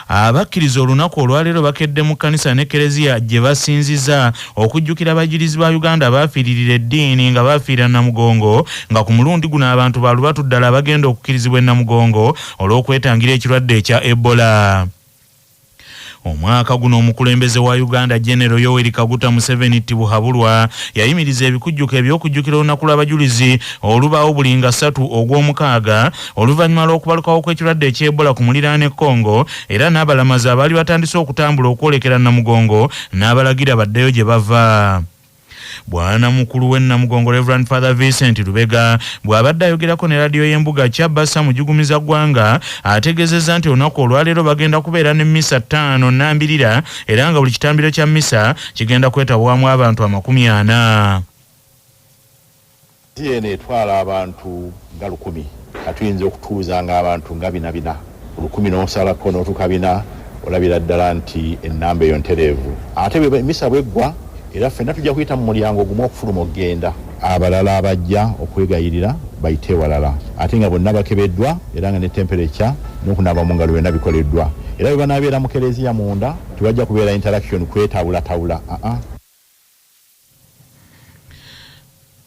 Abakkiriza olunaku olwaleero bakedde mu kkanisa ne Eklezia gye basinziza okujjukira abajirizi ba Uganda abaafiiririra eddiini nga baafiira Namugongo, nga ku mulundi guno abantu balubatu ddala bagenda okukkirizibwa e Namugongo olw'okwetangira ekirwadde ekya Ebola. Omwaka guno omukulembeze wa Uganda General Yoweri Kaguta Museveni Tibuhaburwa yayimiriza ebikujjuko eby'okujjukira olunaku lw'abajulizi olubaawo buli nga 3 ogw'omukaaga oluvannyuma lw'okubalukawo kw'ekirwadde eky'Ebola ku muliraano e Congo, era n'abalamazi abaali batandise okutambula okwolekera Namugongo n'abalagira baddeyo gye bava. Bwana mukulu w'e Namugongo Reverend Father Vincent Lubega bw'abadde ayogerako ne radio y'embuga Kyabasa mu Jugumiza Ggwanga ategeezezza nti olunaku olwaleero bagenda kubeera ne mmisa 5 nnambirira era nga buli kitambiro kya mmisa kigenda kwetabwamu abantu 40. Ene etwala abantu nga 100 atuyinza okutuuza nga abantu nga 4 100 n'osalako n'otukabina olabira ddala nti ennamba eyo ntereevu. Ate emmisa bweggwa era ffenna tujja kuyita mu mulyango gumu okufuluma okugenda, abalala abajja okwegayirira bayite walala, ate nga bonna bakebeddwa era nga ne temperature n'okunaaba mu ngalo byonna bikoleddwa, era bwe banaabeera mu Eklezia munda tebajja kubeera interaction kwetawulatawula.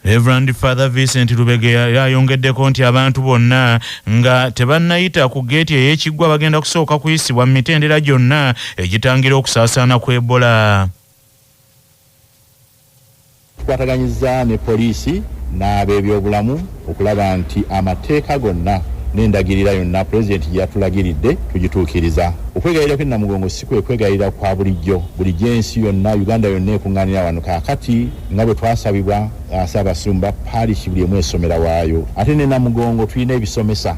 Reverend Father Vincent Lubega yayongeddeko nti abantu bonna nga tebannayita ku geeti ey'ekiggwa bagenda kusooka kuyisibwa mu mitendera gyonna egitangira okusaasaana ku Ebola. Tukwataganyizza ne poliisi n'ab'ebyobulamu okulaba nti amateeka gonna n'endagirira yonna Pulezidenti gye yatulagiridde tugituukiriza. Okwegayirira kw'e Namugongo si kwe kwegayirira kwa bulijjo ensi yonna, Uganda yonna ekuŋŋaanira wano kaakati nga bwe twasabibwa Ssaabasumba parish buli emu esomera waayo. Ate ne Namugongo tulina ebisomesa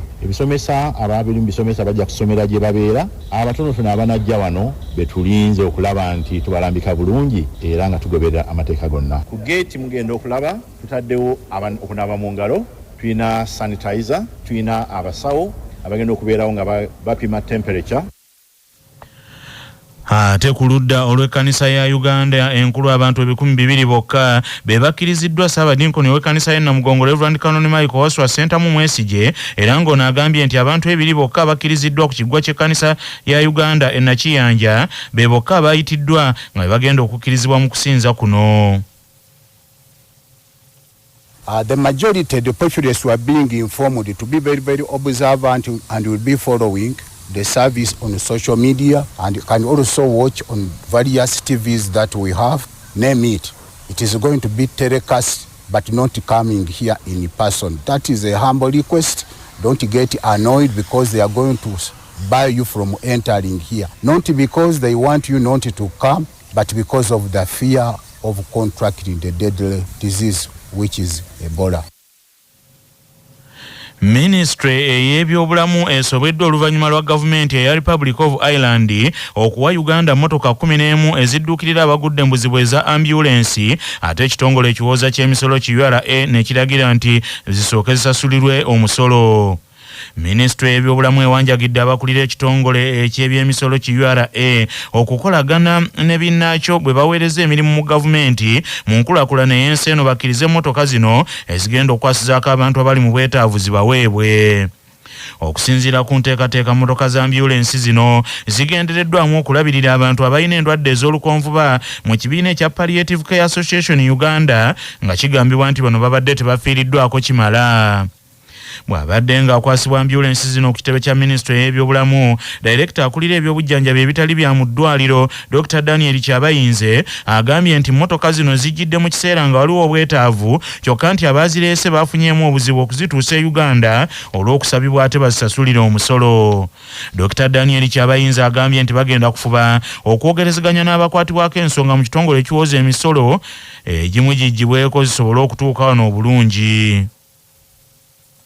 abaabiri mu bisomesa bajja kusomera gye babeera, abatonotono abanajja wano betulinze okulaba nti tubalambika bulungi era nga tugoberera amateeka gonna. Ku geeti mugenda okulaba tutaddewo okunaaba mu ngalo, tulina sanitizer, tulina abasawo abagenda okubeerawo nga bapima temperature. Ate ku ludda olw'ekkanisa ya Uganda enkulu abantu 200 bokka be bakkiriziddwa Ssaabadinkoni w'ekkanisa y'e Namugongo Reverend Canon Michael Waswa Center mu Mwesige, era ng'ono agambye nti abantu 2 bokka bakkiriziddwa ku kiggwa ky'ekkanisa ya Uganda e Nakiyanja be bokka bayitiddwa nga bagenda okukkirizibwa mu kusinza kuno. The majority of the populace were being informed to be very, very observant and will be following the service on social media, and you can also watch on various TVs that we have. Name it. It is going to be telecast, but not coming here in person. That is a humble request. Don't get annoyed because they are going to bar you from entering here. Not because they want you not to come, but because of the fear of contracting the deadly disease, which is Ebola. Ministry ey'ebyobulamu esobeddwa oluvannyuma lwa gavumenti eya Republic of Ireland okuwa Uganda motoka 11 ezidduukirira abagudde mu buzibu eza ambulance, ate ekitongole ekiwooza ky'emisolo ki URA ne kiragira nti zisooke zisasulirwe omusolo. Ministry y'ebyobulamu ewanjagidde abakulira ekitongole eky'ebyemisolo ki URA okukolagana ne binnaakyo bwe baweereza emirimu mu gavumenti mu nkulaakulana y'ensi eno bakkirize emmotoka zino ezigenda okwasizaako abantu abali mu bwetaavu zibaweebwe. Okusinziira ku nteekateeka mmotoka za ambulance zino zigendereddwamu okulabirira abantu abalina endwadde ez'olukonvuba mu kibiina ekya Palliative Care Association Uganda, nga kigambibwa nti bano babadde tebafiiriddwako kimala. Bw'abadde ng'akwasibwa ambulance zino ku kitebe kya Ministry y'ebyobulamu, Director akulira ebyobujjanjabi ebitali bya mu ddwaliro Dr. Daniel Kyabayinze agambye nti mmotoka zino zijjidde mu kiseera nga waliwo obwetaavu, kyokka nti abaazireese baafunyeemu obuzibu okuzituusa e Uganda olw'okusabibwa ate bazisasulire omusolo. Dr. Daniel Kyabayinze agambye nti bagenda kufuba okwogerezeganya n'abakwatibwako ensonga mu kitongole ekiwooza emisolo egimu giggyibweko zisobole okutuuka wano obulungi.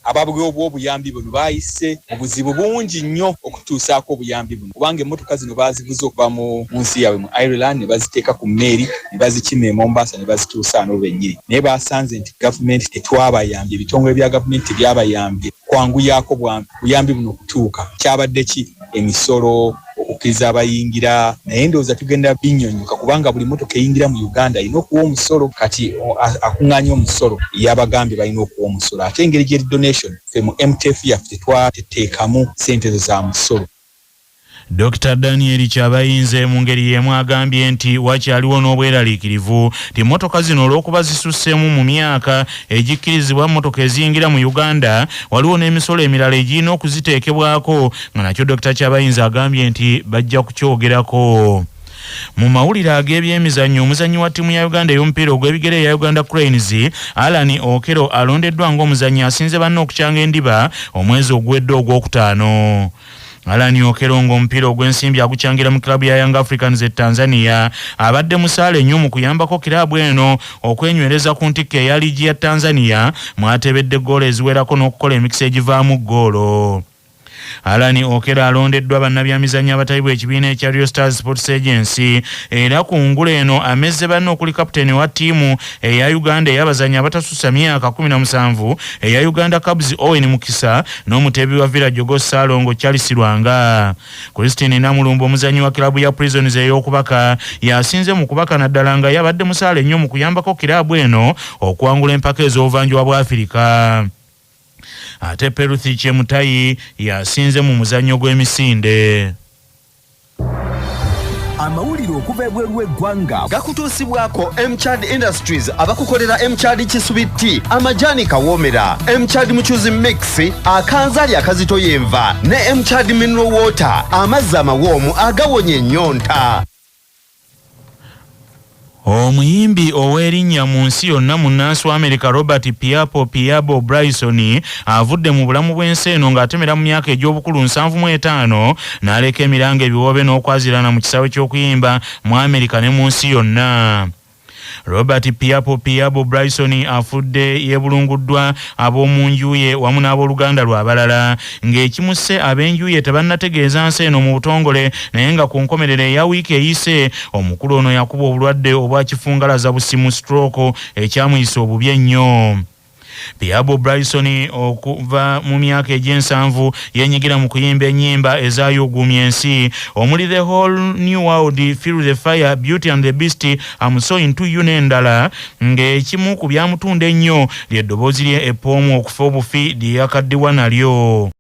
Ababwewo obuyambi buno bayise obuzibu bungi nnyo okutuusaako obuyambi buno, kubanga emmotoka zino bazivuze okuva mu nsi yaabwe mu Ireland ne baziteeka ku mmeeri ne bazikima e Mombasa ne bazituusa ano lwennyini, naye basanze nti gavumenti tetwabayambye, ebitongole bya gavumenti tebyabayambye kwanguyaako buyambi buno okutuuka. Kyabadde ki? Emisolo, okukkiriza abayingira, naye ndowooza tugenda binnyonnyoka kubanga buli mmotoka eyingira mu Uganda erina okuwa omusolo. Kati akuŋŋaanya omusolo y'abagambye balina okuwa omusolo, ate engeri gy'eri donation ffe mu MTF yaffe tetwateekamu ssente zo za musolo. Dr. Daniel Kyabayinze mu ngeri y'emu agambye nti wakyaliwo n'obweraliikirivu ti mmotoka zino olw'okuba zisusseemu mu myaka egikkirizibwa mmotoka eziyingira mu Uganda waliwo n'emisolo emirala egirina okuziteekebwako nga nakyo Dr. Kyabayinze agambye nti bajja kukyogerako. Mu mawulire ag'ebyemizannyo omuzannyi wa ttiimu ya Uganda ey'omupiira ogw'ebigere ya Uganda Cranes Alan Okero alondeddwa ng'omuzannyi asinze banne okukyanga endiba omwezi ogwedde ogwokutaano. Alan Okero ng'omupiira ogw'ensimbi agukyangira mu kilabu ya Young Africans e Tanzania abadde musaale nnyo mu kuyambako kilabu eno okwenywereza ku ntikko eya liigi ya Tanzania mwatebedde ggoolo eziwerako n'okukola emikisa egivaamu ggoolo. Alan Okero alondeddwa bannabyamizannyo abatali bw'ekibiina ekya Rio Stars Sports Agency era ku ngulu eno amezze banne okuli kapiteeni wa ttiimu eya Uganda ey'abazannyi abatasussa myaka 17 eya Uganda Cubs Owen Mukisa n'omuteebi wa Villa Jogo Salongo Charles Lwanga. Christine Namulumbu omuzannyi wa kilabu ya Prisons ey'okubaka yasinze mu kubaka naddala nga yabadde musaale nnyo mu kuyambako kilabu eno okwangula empaka ez'obuvanjuba bwa Afirika. Ate Peruthi Chemutayi yasinze mu muzannyo gw'emisinde. Amawulire okuva ebweru w'eggwanga gakutuusibwako Mchad Industries abakukolera Mchad Kisubiti, amajani kawoomera, Mchad Muchuzi Mix, akanzaali akazito y'enva ne Mchad Mineral Water, amazzi amawoomu agawonya ennyonta. Omuyimbi ow'erinnya mu nsi yonna munnansi wa America Robert Piabo Bryson avudde mu bulamu bw'ensi eno ng'atemera mu myaka egy'obukulu 75 n'aleka emiranga ebiwobe n'okwazirana mu kisaawe ky'okuyimba mu America ne mu nsi yonna. Robert Piabo Bryson afudde yebulunguddwa ab'omu nju ye wamu n'abooluganda lwe abalala ng'ekimusse ab'enju ye tebannategeeza nsi eno mu butongole naye nga ku nkomerero eya wiiki eyise omukulu ono yakuba obulwadde obwa kifungalaza busimu stroke ekyamuyisa obubi ennyo. Piabo Bryson okuva mu myaka egy'ensanvu yenyigira mu kuyimba ennyimba ezayuguumya ensi omuli The Whole New World, Feel the Fire, Beauty and the Beast, I'm So Into You n'endala ng'ekimu ku byamutunda ennyo ly'eddoboozi lye eppoomu okufa obufi lye yakaddiwa nalyo.